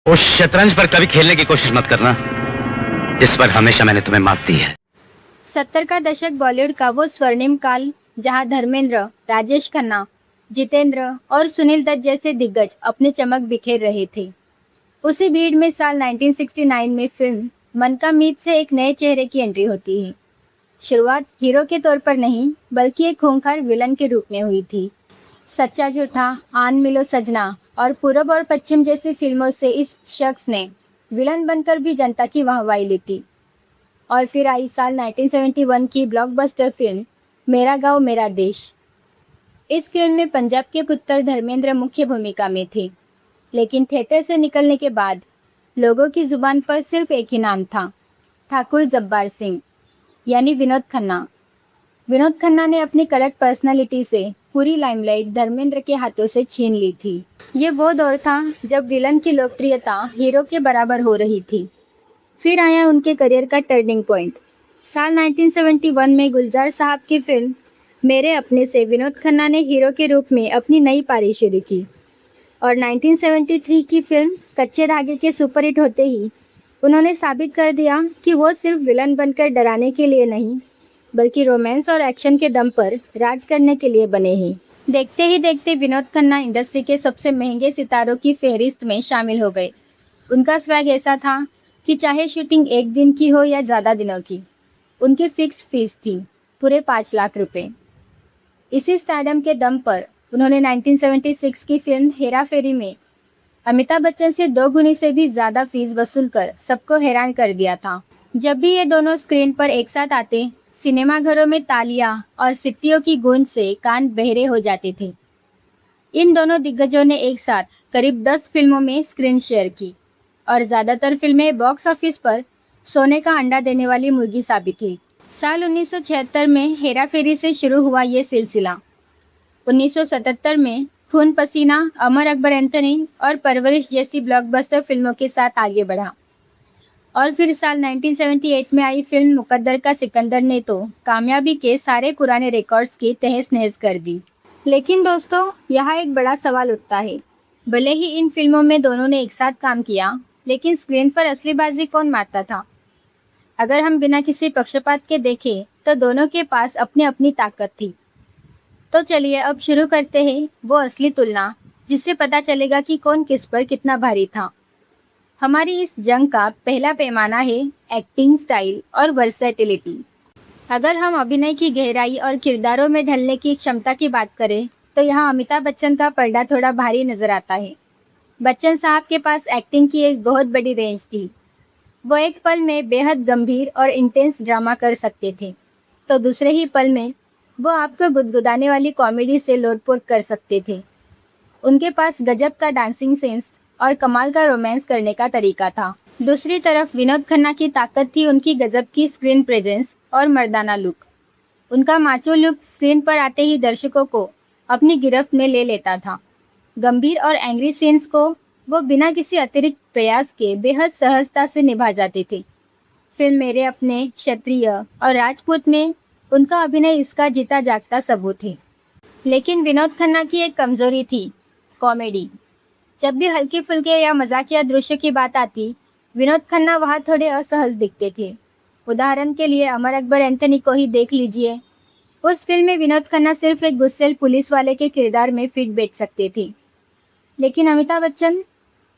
उस शतरंज पर कभी खेलने की कोशिश मत करना जिस पर हमेशा मैंने तुम्हें मात दी है। 70 का दशक बॉलीवुड का वो स्वर्णिम काल जहां धर्मेंद्र, राजेश खन्ना, जितेंद्र और सुनील दत्त जैसे दिग्गज अपनी चमक बिखेर रहे थे। उसी भीड़ में साल 1969 में फिल्म मन का मीत से एक नए चेहरे की एंट्री होती है। शुरुआत हीरो के तौर पर नहीं बल्कि एक खूंखार विलन के रूप में हुई थी। सच्चा झूठा, आन मिलो सजना और पूरब और पश्चिम जैसी फिल्मों से इस शख्स ने विलन बनकर भी जनता की वाहवाही लूटी। और फिर आई साल 1971 की ब्लॉकबस्टर फिल्म मेरा गांव मेरा देश। इस फिल्म में पंजाब के पुत्र धर्मेंद्र मुख्य भूमिका में थे, लेकिन थिएटर से निकलने के बाद लोगों की जुबान पर सिर्फ एक ही नाम था, ठाकुर जब्बार सिंह, यानी विनोद खन्ना। विनोद खन्ना ने अपनी कड़क पर्सनालिटी से पूरी लाइमलाइट धर्मेंद्र के हाथों से छीन ली थी। ये वो दौर था जब विलन की लोकप्रियता हीरो के बराबर हो रही थी। फिर आया उनके करियर का टर्निंग पॉइंट। साल 1971 में गुलजार साहब की फिल्म मेरे अपने से विनोद खन्ना ने हीरो के रूप में अपनी नई पारी शुरू की और 1973 की फिल्म कच्चे धागे के सुपरहिट होते ही उन्होंने साबित कर दिया कि वो सिर्फ विलन बनकर डराने के लिए नहीं बल्कि रोमांस और एक्शन के दम पर राज करने के लिए बने हैं। देखते ही देखते विनोद खन्ना इंडस्ट्री के सबसे महंगे सितारों की फहरिस्त में शामिल हो गए। उनका स्वैग ऐसा था कि चाहे शूटिंग एक दिन की हो या ज़्यादा दिनों की, उनकी फिक्स फीस थी पूरे 5 लाख रुपए। इसी स्टारडम के दम पर उन्होंने 1976 की फिल्म हेरा फेरी में अमिताभ बच्चन से 2 गुनी से भी ज़्यादा फीस वसूल कर सबको हैरान कर दिया था। जब भी ये दोनों स्क्रीन पर एक साथ आते, सिनेमा घरों में तालियां और सिट्टियों की गूंज से कान बहरे हो जाते थे। इन दोनों दिग्गजों ने एक साथ करीब 10 फिल्मों में स्क्रीन शेयर की और ज़्यादातर फिल्में बॉक्स ऑफिस पर सोने का अंडा देने वाली मुर्गी साबित हुई। साल 1976 में हेरा फेरी से शुरू हुआ ये सिलसिला 1977 में खून पसीना, अमर अकबर एंथनी और परवरिश जैसी ब्लॉकबस्टर फिल्मों के साथ आगे बढ़ा। और फिर साल 1978 में आई फिल्म मुकद्दर का सिकंदर ने तो कामयाबी के सारे पुराने रिकॉर्ड्स की तहस नहस कर दी। लेकिन दोस्तों, यहाँ एक बड़ा सवाल उठता है। भले ही इन फिल्मों में दोनों ने एक साथ काम किया, लेकिन स्क्रीन पर असली बाजी कौन मारता था? अगर हम बिना किसी पक्षपात के देखें तो दोनों के पास अपनी अपनी ताकत थी। तो चलिए अब शुरू करते हैं वो असली तुलना, जिससे पता चलेगा कि कौन किस पर कितना भारी था। हमारी इस जंग का पहला पैमाना है एक्टिंग स्टाइल और वर्सेटिलिटी। अगर हम अभिनय की गहराई और किरदारों में ढलने की क्षमता की बात करें तो यहाँ अमिताभ बच्चन का पलड़ा थोड़ा भारी नजर आता है। बच्चन साहब के पास एक्टिंग की एक बहुत बड़ी रेंज थी। वो एक पल में बेहद गंभीर और इंटेंस ड्रामा कर सकते थे, तो दूसरे ही पल में वो आपको गुदगुदाने वाली कॉमेडी से लोटपोट कर सकते थे। उनके पास गजब का डांसिंग सेंस और कमाल का रोमांस करने का तरीका था। दूसरी तरफ विनोद खन्ना की ताकत थी उनकी गजब की स्क्रीन प्रेजेंस और मर्दाना लुक। उनका माचो लुक स्क्रीन पर आते ही दर्शकों को अपनी गिरफ्त में ले लेता था। गंभीर और एंग्री सीन्स को वो बिना किसी अतिरिक्त प्रयास के बेहद सहजता से निभा जाते थे। फिल्म मेरे अपने, क्षत्रिय और राजपूत में उनका अभिनय इसका जीता जागता सबूत है। लेकिन विनोद खन्ना की एक कमजोरी थी, कॉमेडी। जब भी हल्के फुल्के या मजाकिया दृश्य की बात आती, विनोद खन्ना वहाँ थोड़े असहज दिखते थे। उदाहरण के लिए अमर अकबर एंथनी को ही देख लीजिए। उस फिल्म में विनोद खन्ना सिर्फ एक गुस्सैल पुलिस वाले के किरदार में फिट बैठ सकते थे, लेकिन अमिताभ बच्चन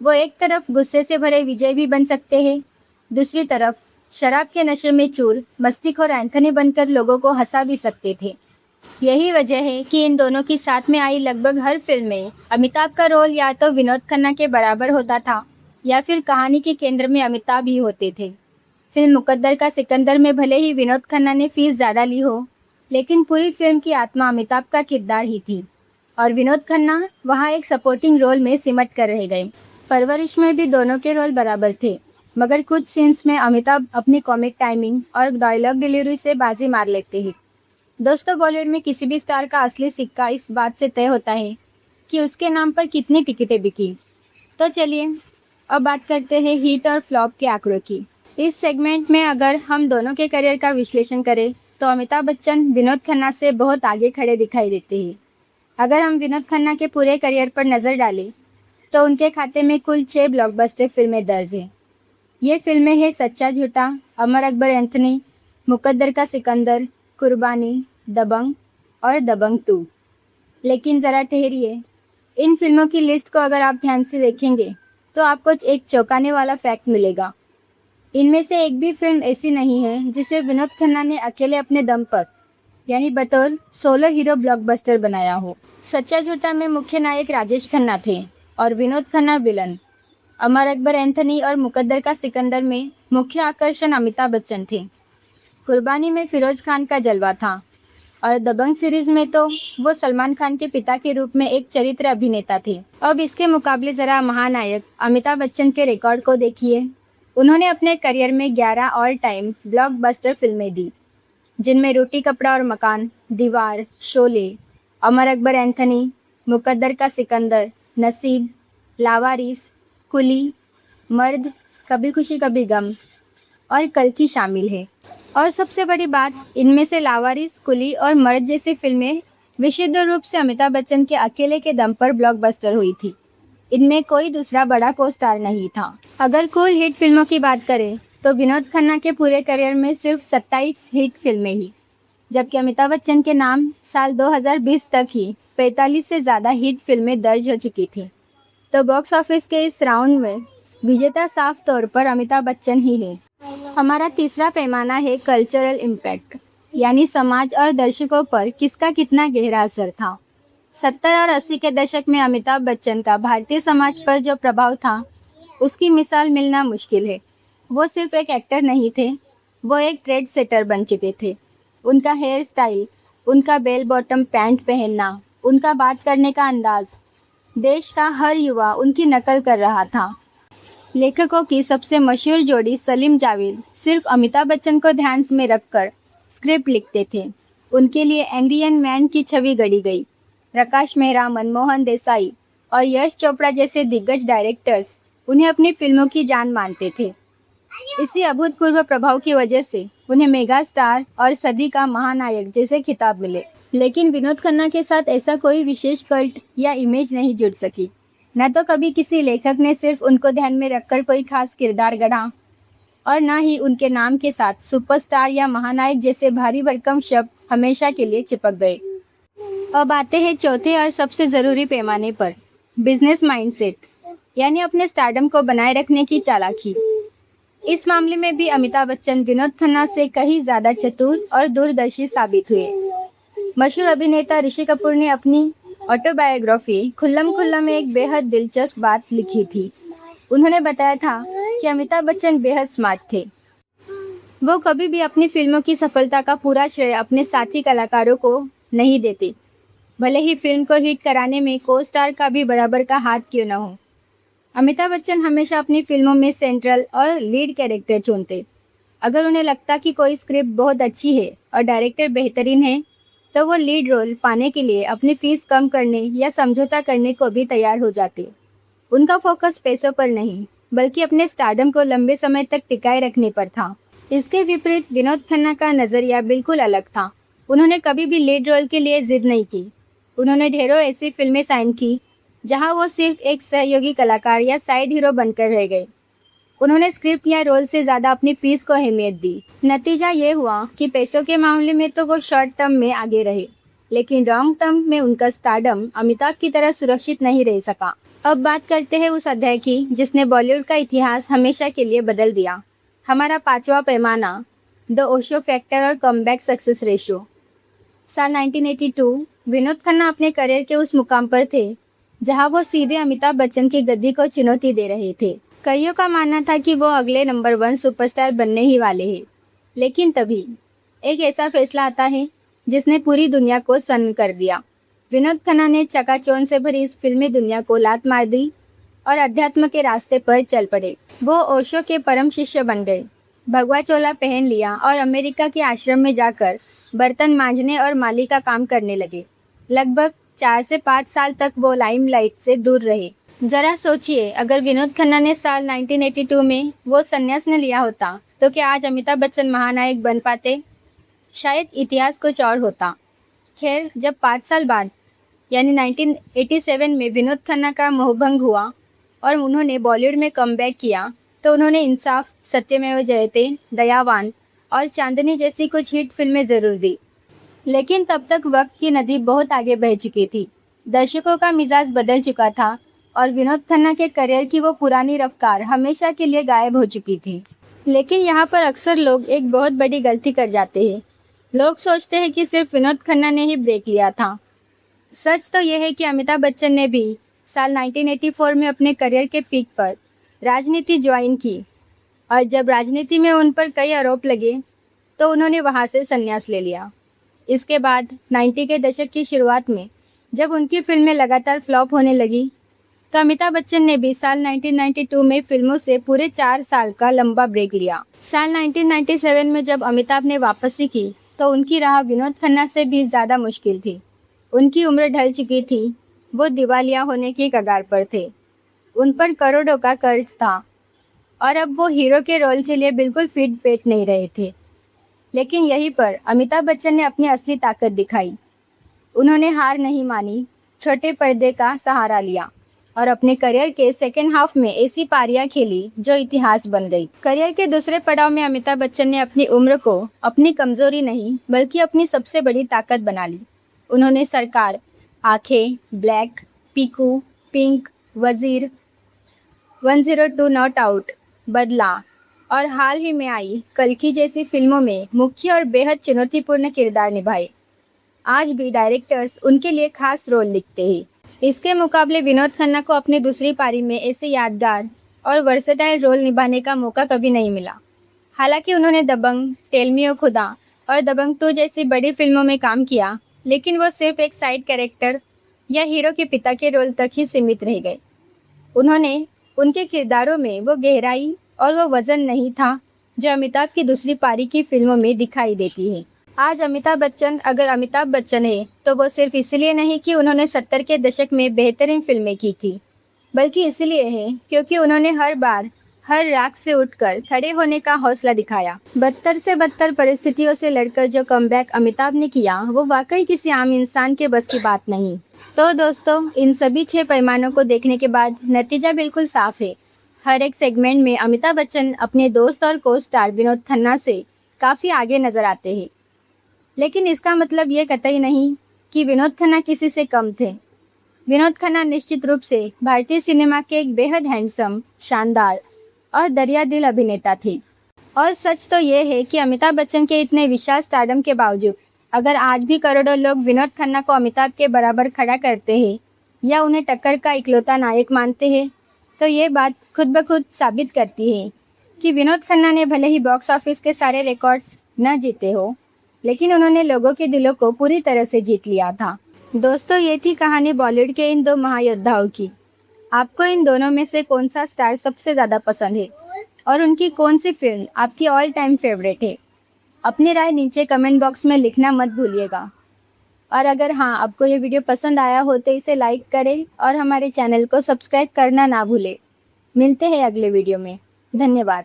वो एक तरफ गुस्से से भरे विजय भी बन सकते हैं, दूसरी तरफ शराब के नशे में चूर मस्तीखोर एंथनी बनकर लोगों को हंसा भी सकते थे। यही वजह है कि इन दोनों की साथ में आई लगभग हर फिल्म में अमिताभ का रोल या तो विनोद खन्ना के बराबर होता था या फिर कहानी के केंद्र में अमिताभ ही होते थे। फिल्म मुकद्दर का सिकंदर में भले ही विनोद खन्ना ने फीस ज़्यादा ली हो, लेकिन पूरी फिल्म की आत्मा अमिताभ का किरदार ही थी और विनोद खन्ना वहाँ एक सपोर्टिंग रोल में सिमट कर रह गए। परवरिश में भी दोनों के रोल बराबर थे, मगर कुछ सीन्स में अमिताभ अपनी कॉमिक टाइमिंग और डायलॉग डिलीवरी से बाजी मार लेते हैं। दोस्तों, बॉलीवुड में किसी भी स्टार का असली सिक्का इस बात से तय होता है कि उसके नाम पर कितनी टिकटें बिकी। तो चलिए अब बात करते हैं हिट और फ्लॉप के आंकड़ों की। इस सेगमेंट में अगर हम दोनों के करियर का विश्लेषण करें तो अमिताभ बच्चन विनोद खन्ना से बहुत आगे खड़े दिखाई देते हैं। अगर हम विनोद खन्ना के पूरे करियर पर नज़र डालें तो उनके खाते में कुल 6 ब्लॉकबस्टर फिल्में दर्ज हैं। ये फिल्में हैं सच्चा झूठा, अमर अकबर एंथनी, मुकद्दर का सिकंदर, कुर्बानी, दबंग और दबंग 2। लेकिन ज़रा ठहरिए, इन फिल्मों की लिस्ट को अगर आप ध्यान से देखेंगे तो आपको एक चौंकाने वाला फैक्ट मिलेगा। इनमें से एक भी फिल्म ऐसी नहीं है जिसे विनोद खन्ना ने अकेले अपने दम पर यानी बतौर सोलो हीरो ब्लॉकबस्टर बनाया हो। सच्चा झूठा में मुख्य नायक राजेश खन्ना थे और विनोद खन्ना विलन। अमर अकबर एंथनी और मुकद्दर का सिकंदर में मुख्य आकर्षण अमिताभ बच्चन थे। कुर्बानी में फिरोज खान का जलवा था और दबंग सीरीज में तो वो सलमान खान के पिता के रूप में एक चरित्र अभिनेता थे। अब इसके मुकाबले ज़रा महानायक अमिताभ बच्चन के रिकॉर्ड को देखिए। उन्होंने अपने करियर में 11 ऑल टाइम ब्लॉकबस्टर फिल्में दी, जिनमें रोटी कपड़ा और मकान, दीवार, शोले, अमर अकबर एंथनी, मुकद्दर का सिकंदर, नसीब, लावारिस, कुली, मर्द, कभी खुशी कभी गम और कल्कि शामिल है। और सबसे बड़ी बात, इनमें से लावारिस, कुली और मर्द जैसी फिल्में विशुद्ध रूप से अमिताभ बच्चन के अकेले के दम पर ब्लॉकबस्टर हुई थी। इनमें कोई दूसरा बड़ा को स्टार नहीं था। अगर कुल हिट फिल्मों की बात करें तो विनोद खन्ना के पूरे करियर में सिर्फ 27 हिट फिल्में ही, जबकि अमिताभ बच्चन के नाम साल 2020 तक ही 45 से ज़्यादा हिट फिल्में दर्ज हो चुकी थी। तो बॉक्स ऑफिस के इस राउंड में विजेता साफ तौर पर अमिताभ बच्चन ही है। हमारा तीसरा पैमाना है कल्चरल इम्पैक्ट, यानी समाज और दर्शकों पर किसका कितना गहरा असर था। 70 और 80 के दशक में अमिताभ बच्चन का भारतीय समाज पर जो प्रभाव था, उसकी मिसाल मिलना मुश्किल है। वो सिर्फ एक एक्टर नहीं थे, वो एक ट्रेंड सेटर बन चुके थे। उनका हेयर स्टाइल, उनका बेल बॉटम पैंट पहनना, उनका बात करने का अंदाज, देश का हर युवा उनकी नकल कर रहा था। लेखकों की सबसे मशहूर जोड़ी सलीम जावेद सिर्फ अमिताभ बच्चन को ध्यान में रखकर स्क्रिप्ट लिखते थे। उनके लिए एंग्री यंग मैन की छवि गढ़ी गई। प्रकाश मेहरा, मनमोहन देसाई और यश चोपड़ा जैसे दिग्गज डायरेक्टर्स उन्हें अपनी फिल्मों की जान मानते थे। इसी अभूतपूर्व प्रभाव की वजह से उन्हें मेगा स्टार और सदी का महानायक जैसे खिताब मिले। लेकिन विनोद खन्ना के साथ ऐसा कोई विशेष कल्ट या इमेज नहीं जुड़ सकी। न तो कभी किसी लेखक ने सिर्फ उनको ध्यान में रखकर कोई खास किरदार गढ़ा और न ही उनके नाम के साथ सुपरस्टार या महानायक जैसे भारी भरकम शब्द हमेशा के लिए चिपक गए। अब आते हैं चौथे और सबसे ज़रूरी पैमाने पर, बिजनेस माइंडसेट, यानी अपने स्टारडम को बनाए रखने की चालाकी। इस मामले में भी अमिताभ बच्चन विनोद खन्ना से कहीं ज़्यादा चतुर और दूरदर्शी साबित हुए। मशहूर अभिनेता ऋषि कपूर ने अपनी ऑटोबायोग्राफी खुल्लम खुल्ला में एक बेहद दिलचस्प बात लिखी थी। उन्होंने बताया था कि अमिताभ बच्चन बेहद स्मार्ट थे। वो कभी भी अपनी फिल्मों की सफलता का पूरा श्रेय अपने साथी कलाकारों को नहीं देते, भले ही फिल्म को हिट कराने में को स्टार का भी बराबर का हाथ क्यों न हो। अमिताभ बच्चन हमेशा अपनी फिल्मों में सेंट्रल और लीड कैरेक्टर चुनते। अगर उन्हें लगता कि कोई स्क्रिप्ट बहुत अच्छी है और डायरेक्टर बेहतरीन है, तो वो लीड रोल पाने के लिए अपनी फीस कम करने या समझौता करने को भी तैयार हो जाते। उनका फोकस पैसों पर नहीं, बल्कि अपने स्टारडम को लंबे समय तक टिकाए रखने पर था। इसके विपरीत विनोद खन्ना का नज़रिया बिल्कुल अलग था। उन्होंने कभी भी लीड रोल के लिए जिद नहीं की। उन्होंने ढेरों ऐसी फिल्में साइन की जहां वो सिर्फ एक सहयोगी कलाकार या साइड हीरो बनकर रह गए। उन्होंने स्क्रिप्ट या रोल से ज़्यादा अपनी फीस को अहमियत दी। नतीजा ये हुआ कि पैसों के मामले में तो वो शॉर्ट टर्म में आगे रहे, लेकिन लॉन्ग टर्म में उनका स्टारडम अमिताभ की तरह सुरक्षित नहीं रह सका। अब बात करते हैं उस अध्याय की जिसने बॉलीवुड का इतिहास हमेशा के लिए बदल दिया। हमारा पांचवा पैमाना, द ओशो फैक्टर और कमबैक सक्सेस रेशो। साल 1982 विनोद खन्ना अपने करियर के उस मुकाम पर थे जहां वो सीधे अमिताभ बच्चन की गद्दी को चुनौती दे रहे थे। कईयों का मानना था कि वो अगले नंबर 1 सुपरस्टार बनने ही वाले हैं। लेकिन तभी एक ऐसा फैसला आता है जिसने पूरी दुनिया को सन्न कर दिया। विनोद खन्ना ने चकाचौंध से भरी इस फिल्मी दुनिया को लात मार दी और अध्यात्म के रास्ते पर चल पड़े। वो ओशो के परम शिष्य बन गए, भगवा चोला पहन लिया और अमेरिका के आश्रम में जाकर बर्तन मांजने और माली का काम करने लगे। लगभग 4 से 5 साल तक वो लाइमलाइट से दूर रहे। जरा सोचिए, अगर विनोद खन्ना ने साल 1982 में वो संन्यास न लिया होता तो क्या आज अमिताभ बच्चन महानायक बन पाते? शायद इतिहास कुछ और होता। खैर, जब 5 साल बाद यानी 1987 में विनोद खन्ना का मोहभंग हुआ और उन्होंने बॉलीवुड में कमबैक किया तो उन्होंने इंसाफ, सत्यमेव जयते, दयावान और चांदनी जैसी कुछ हिट फिल्में ज़रूर दी। लेकिन तब तक वक्त की नदी बहुत आगे बह चुकी थी। दर्शकों का मिजाज बदल चुका था और विनोद खन्ना के करियर की वो पुरानी रफ्तार हमेशा के लिए गायब हो चुकी थी। लेकिन यहाँ पर अक्सर लोग एक बहुत बड़ी गलती कर जाते हैं। लोग सोचते हैं कि सिर्फ विनोद खन्ना ने ही ब्रेक लिया था। सच तो यह है कि अमिताभ बच्चन ने भी साल 1984 में अपने करियर के पीक पर राजनीति ज्वाइन की और जब राजनीति में उन पर कई आरोप लगे तो उन्होंने वहां से संन्यास ले लिया। इसके बाद 90 के दशक की शुरुआत में जब उनकी फिल्में लगातार फ्लॉप होने लगी तो अमिताभ बच्चन ने भी साल 1992 में फिल्मों से पूरे 4 साल का लंबा ब्रेक लिया। साल 1997 में जब अमिताभ ने वापसी की तो उनकी राह विनोद खन्ना से भी ज़्यादा मुश्किल थी। उनकी उम्र ढल चुकी थी, वो दिवालिया होने की कगार पर थे, उन पर करोड़ों का कर्ज था और अब वो हीरो के रोल के लिए बिल्कुल फिट बैठ नहीं रहे थे। लेकिन यहीं पर अमिताभ बच्चन ने अपनी असली ताकत दिखाई। उन्होंने हार नहीं मानी, छोटे पर्दे का सहारा लिया और अपने करियर के सेकेंड हाफ में ऐसी पारियां खेली जो इतिहास बन गई। करियर के दूसरे पड़ाव में अमिताभ बच्चन ने अपनी उम्र को अपनी कमजोरी नहीं बल्कि अपनी सबसे बड़ी ताकत बना ली। उन्होंने सरकार, आंखें, ब्लैक, पीकू, पिंक, वजीर, 102 नॉट आउट, बदला और हाल ही में आई कल्कि जैसी फिल्मों में मुख्य और बेहद चुनौतीपूर्ण किरदार निभाए। आज भी डायरेक्टर्स उनके लिए खास रोल लिखते हैं। इसके मुकाबले विनोद खन्ना को अपनी दूसरी पारी में ऐसे यादगार और वर्सेटाइल रोल निभाने का मौका कभी नहीं मिला। हालांकि उन्होंने दबंग, टेल मी ओ खुदा और दबंग 2 जैसी बड़ी फिल्मों में काम किया, लेकिन वो सिर्फ एक साइड कैरेक्टर या हीरो के पिता के रोल तक ही सीमित रह गए। उनके किरदारों में वो गहराई और वो वजन नहीं था जो अमिताभ की दूसरी पारी की फिल्मों में दिखाई देती है। आज अमिताभ बच्चन है तो वो सिर्फ इसलिए नहीं कि उन्होंने 70 के दशक में बेहतरीन फिल्में की थी, बल्कि इसलिए है क्योंकि उन्होंने हर बार हर राग से उठकर खड़े होने का हौसला दिखाया। बदतर से बदतर परिस्थितियों से लड़कर जो कमबैक अमिताभ ने किया वो वाकई किसी आम इंसान के बस की बात नहीं। तो दोस्तों, इन सभी 6 पैमानों को देखने के बाद नतीजा बिल्कुल साफ है। हर एक सेगमेंट में अमिताभ बच्चन अपने दोस्त और को स्टार विनोद खन्ना से काफ़ी आगे नजर आते हैं। लेकिन इसका मतलब ये कतई नहीं कि विनोद खन्ना किसी से कम थे। विनोद खन्ना निश्चित रूप से भारतीय सिनेमा के एक बेहद हैंडसम, शानदार और दरिया दिल अभिनेता थे। और सच तो ये है कि अमिताभ बच्चन के इतने विशाल स्टारडम के बावजूद अगर आज भी करोड़ों लोग विनोद खन्ना को अमिताभ के बराबर खड़ा करते हैं या उन्हें टक्कर का इकलौता नायक मानते हैं तो ये बात खुद ब खुद साबित करती है कि विनोद खन्ना ने भले ही बॉक्स ऑफिस के सारे रिकॉर्ड्स न जीते हो, लेकिन उन्होंने लोगों के दिलों को पूरी तरह से जीत लिया था। दोस्तों, ये थी कहानी बॉलीवुड के इन 2 महायोद्धाओं की। आपको इन दोनों में से कौन सा स्टार सबसे ज़्यादा पसंद है और उनकी कौन सी फिल्म आपकी ऑल टाइम फेवरेट है? अपनी राय नीचे कमेंट बॉक्स में लिखना मत भूलिएगा। और अगर हाँ, आपको ये वीडियो पसंद आया हो तो इसे लाइक करें और हमारे चैनल को सब्सक्राइब करना ना भूलें। मिलते हैं अगले वीडियो में। धन्यवाद।